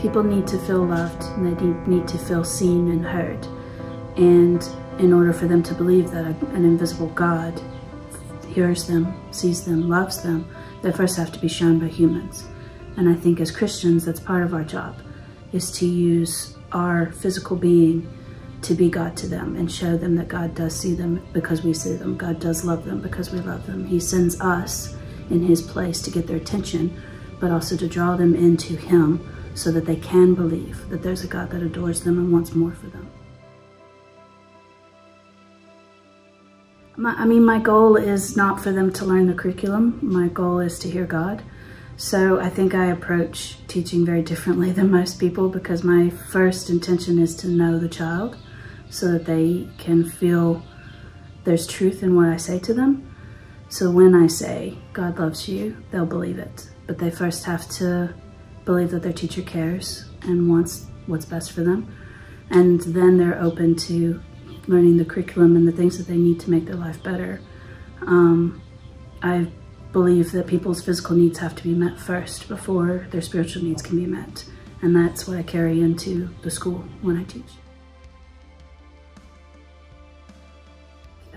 People need to feel loved, and they need to feel seen and heard. And in order for them to believe that an invisible God hears them, sees them, loves them, they first have to be shown by humans. And I think as Christians, that's part of our job, is to use our physical being to be God to them and show them that God does see them because we see them. God does love them because we love them. He sends us in his place to get their attention, but also to draw them into him so that they can believe that there's a God that adores them and wants more for them. My goal is not for them to learn the curriculum. My goal is to hear God. So I think I approach teaching very differently than most people, because my first intention is to know the child so that they can feel there's truth in what I say to them. So when I say, God loves you, they'll believe it. But they first have to believe that their teacher cares and wants what's best for them. And then they're open to learning the curriculum and the things that they need to make their life better. I believe that people's physical needs have to be met first before their spiritual needs can be met. And that's what I carry into the school when I teach.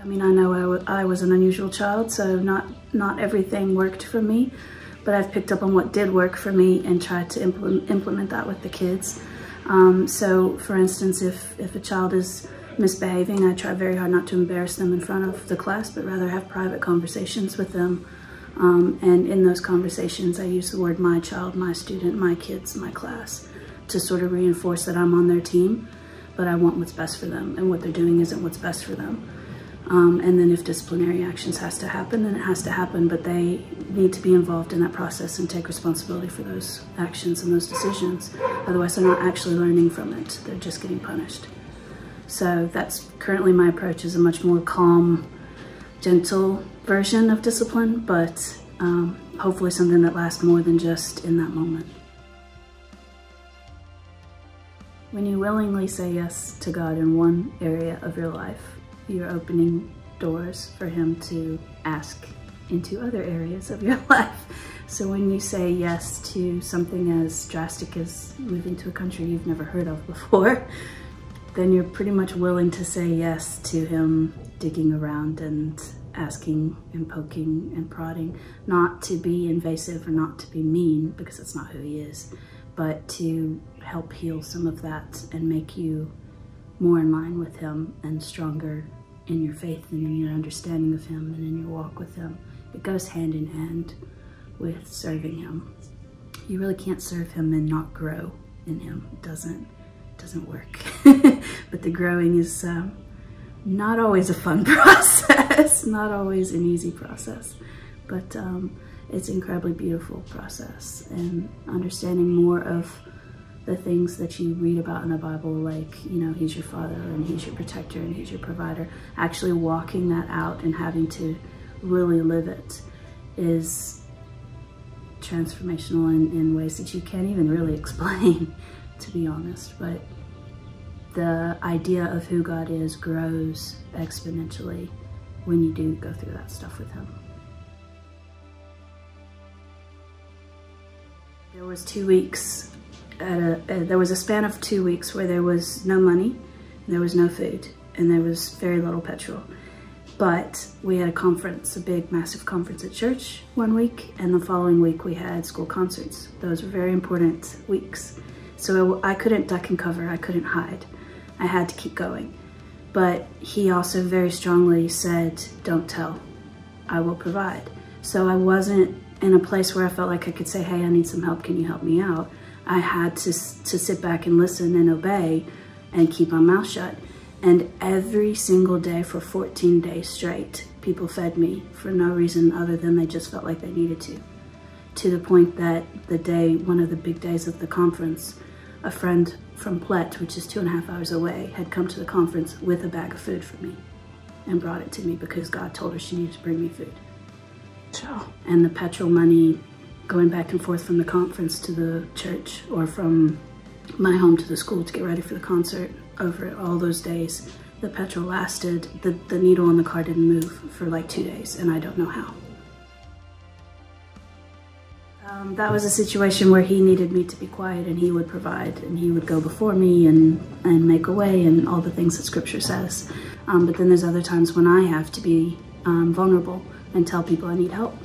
I mean, I know I was an unusual child, so not everything worked for me, but I've picked up on what did work for me and tried to implement that with the kids. So for instance, if a child is misbehaving, I try very hard not to embarrass them in front of the class, but rather have private conversations with them. And in those conversations, I use the word my child, my student, my kids, my class, to sort of reinforce that I'm on their team, but I want what's best for them, and what they're doing isn't what's best for them. And then if disciplinary actions has to happen, then it has to happen, but they need to be involved in that process and take responsibility for those actions and those decisions. Otherwise, they're not actually learning from it. They're just getting punished. So that's currently my approach, is a much more calm, gentle version of discipline, but hopefully something that lasts more than just in that moment. When you willingly say yes to God in one area of your life, you're opening doors for him to ask into other areas of your life. So when you say yes to something as drastic as moving to a country you've never heard of before, then you're pretty much willing to say yes to him digging around and asking and poking and prodding, not to be invasive or not to be mean, because that's not who he is, but to help heal some of that and make you more in line with him and stronger in your faith and in your understanding of him and in your walk with him. It goes hand in hand with serving him. You really can't serve him and not grow in him. It doesn't work. But the growing is not always a fun process, not always an easy process, but it's an incredibly beautiful process. And understanding more of the things that you read about in the Bible, like, you know, he's your father and he's your protector and he's your provider, actually walking that out and having to really live it is transformational in ways that you can't even really explain, to be honest. But the idea of who God is grows exponentially when you do go through that stuff with him. There was 2 weeks, there was a span of 2 weeks where there was no money, there was no food, and there was very little petrol. But we had a conference, a big, massive conference at church one week, and the following week we had school concerts. Those were very important weeks. So I couldn't duck and cover, I couldn't hide. I had to keep going. But he also very strongly said, don't tell, I will provide. So I wasn't in a place where I felt like I could say, hey, I need some help, can you help me out? I had to sit back and listen and obey and keep my mouth shut. And every single day for 14 days straight, people fed me for no reason other than they just felt like they needed to the point that the day, one of the big days of the conference, a friend from Plett, which is 2.5 hours away, had come to the conference with a bag of food for me and brought it to me because God told her she needed to bring me food. And the petrol money going back and forth from the conference to the church or from my home to the school to get ready for the concert, over all those days, the petrol lasted, the needle on the car didn't move for like 2 days, and I don't know how. That was a situation where he needed me to be quiet, and he would provide, and he would go before me and make a way and all the things that scripture says. But then there's other times when I have to be vulnerable and tell people I need help.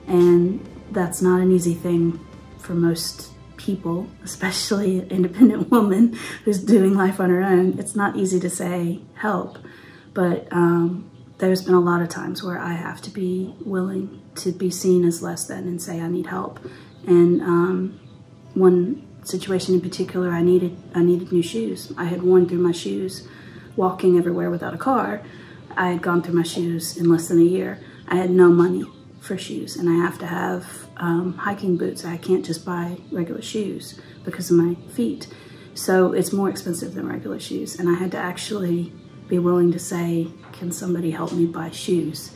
And that's not an easy thing for most people, especially an independent woman who's doing life on her own. It's not easy to say help, but there's been a lot of times where I have to be willing to be seen as less than and say I need help. And one situation in particular, I needed new shoes. I had worn through my shoes walking everywhere without a car. I had gone through my shoes in less than a year. I had no money for shoes, and I have to have hiking boots. I can't just buy regular shoes because of my feet. So it's more expensive than regular shoes, and I had to actually be willing to say, can somebody help me buy shoes?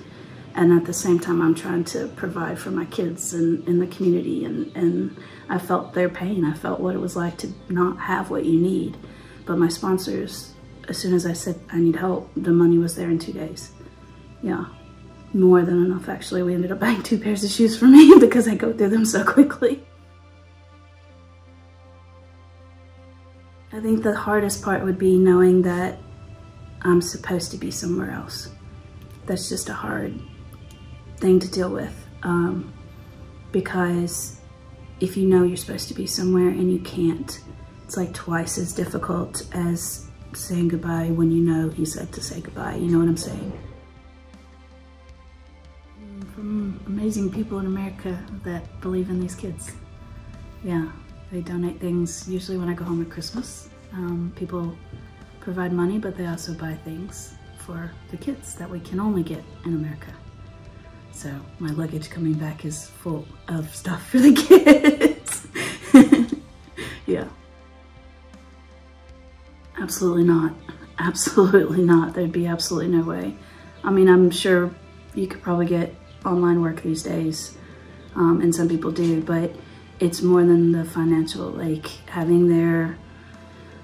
And at the same time, I'm trying to provide for my kids and in the community, and I felt their pain. I felt what it was like to not have what you need. But my sponsors, as soon as I said I need help, the money was there in 2 days. Yeah, more than enough actually. We ended up buying 2 pairs of shoes for me because I go through them so quickly. I think the hardest part would be knowing that I'm supposed to be somewhere else. That's just a hard thing to deal with, because if you know you're supposed to be somewhere and you can't, it's like twice as difficult as saying goodbye when you know he said to say goodbye. You know what I'm saying? From amazing people in America that believe in these kids. Yeah, they donate things usually when I go home at Christmas. People provide money, but they also buy things for the kids that we can only get in America. So my luggage coming back is full of stuff for the kids. Yeah. Absolutely not. Absolutely not. There'd be absolutely no way. I mean, I'm sure you could probably get online work these days, and some people do, but it's more than the financial, like having their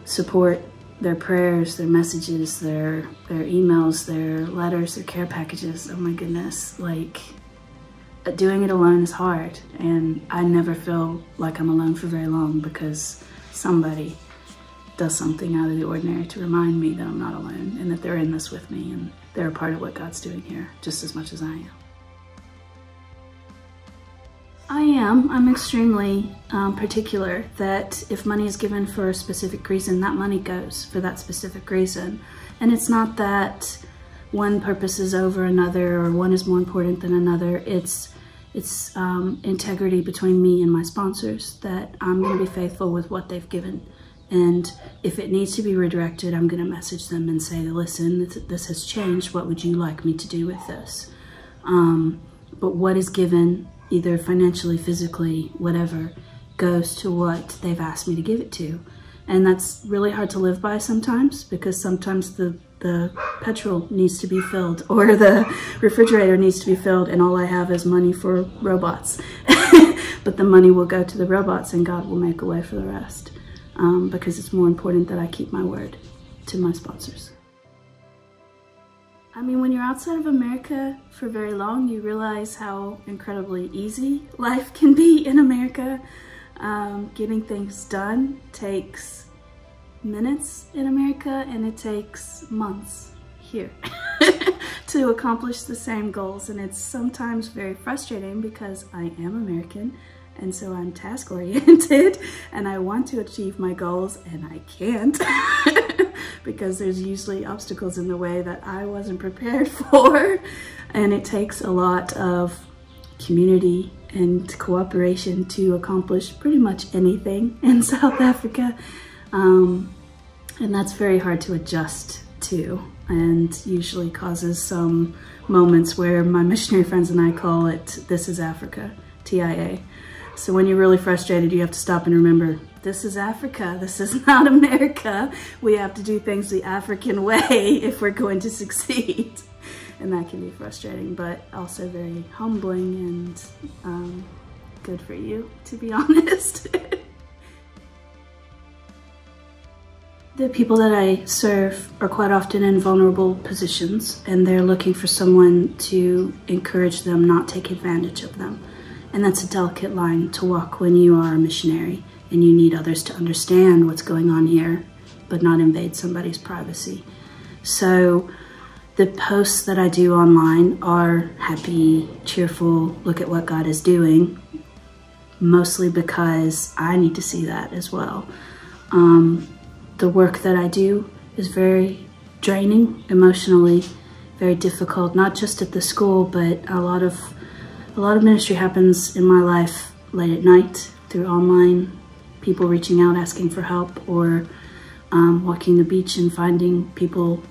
support, their prayers, their messages, their emails, their letters, their care packages. Oh my goodness, like doing it alone is hard, and I never feel like I'm alone for very long because somebody does something out of the ordinary to remind me that I'm not alone and that they're in this with me and they're a part of what God's doing here just as much as I am. I'm extremely particular that if money is given for a specific reason, that money goes for that specific reason. And it's not that one purpose is over another or one is more important than another. It's integrity between me and my sponsors, that I'm going to be faithful with what they've given. And if it needs to be redirected, I'm going to message them and say, listen, this has changed. What would you like me to do with this? But what is given, either financially, physically, whatever, goes to what they've asked me to give it to. And that's really hard to live by sometimes, because sometimes the petrol needs to be filled or the refrigerator needs to be filled and all I have is money for robots. But the money will go to the robots and God will make a way for the rest, because it's more important that I keep my word to my sponsors. I mean, when you're outside of America for very long, you realize how incredibly easy life can be in America. Getting things done takes minutes in America, and it takes months here to accomplish the same goals. And it's sometimes very frustrating because I am American, and so I'm task-oriented, and I want to achieve my goals, and I can't. Because there's usually obstacles in the way that I wasn't prepared for. And it takes a lot of community and cooperation to accomplish pretty much anything in South Africa. And that's very hard to adjust to, and usually causes some moments where my missionary friends and I call it, "This is Africa," TIA. So when you're really frustrated, you have to stop and remember, this is Africa, this is not America. We have to do things the African way if we're going to succeed. And that can be frustrating, but also very humbling and good for you, to be honest. The people that I serve are quite often in vulnerable positions, and they're looking for someone to encourage them, not take advantage of them. And that's a delicate line to walk when you are a missionary and you need others to understand what's going on here, but not invade somebody's privacy. So the posts that I do online are happy, cheerful, look at what God is doing, mostly because I need to see that as well. The work that I do is very draining emotionally, very difficult, not just at the school, but a lot of ministry happens in my life late at night through online, people reaching out asking for help, or walking the beach and finding people,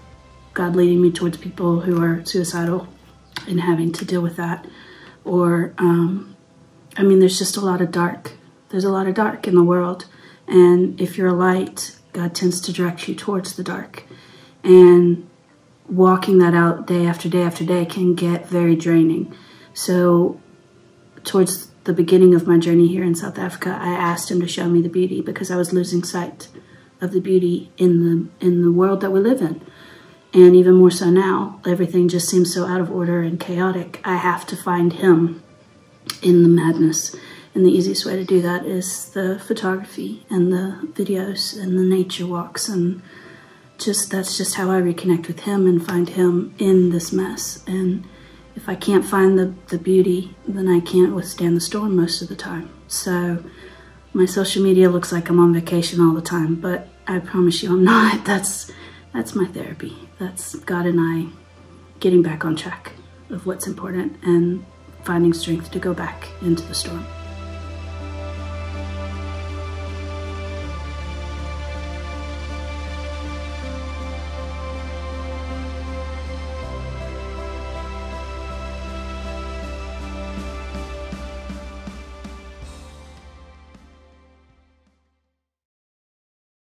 God leading me towards people who are suicidal and having to deal with that. Or, I mean, there's just a lot of dark. There's a lot of dark in the world. And if you're a light, God tends to direct you towards the dark. And walking that out day after day after day can get very draining. So towards the beginning of my journey here in South Africa, I asked him to show me the beauty because I was losing sight of the beauty in the world that we live in. And even more so now, everything just seems so out of order and chaotic. I have to find him in the madness. And the easiest way to do that is the photography and the videos and the nature walks. And that's just how I reconnect with him and find him in this mess. And if I can't find the beauty, then I can't withstand the storm most of the time. So my social media looks like I'm on vacation all the time, but I promise you I'm not. That's my therapy. That's God and I getting back on track of what's important and finding strength to go back into the storm.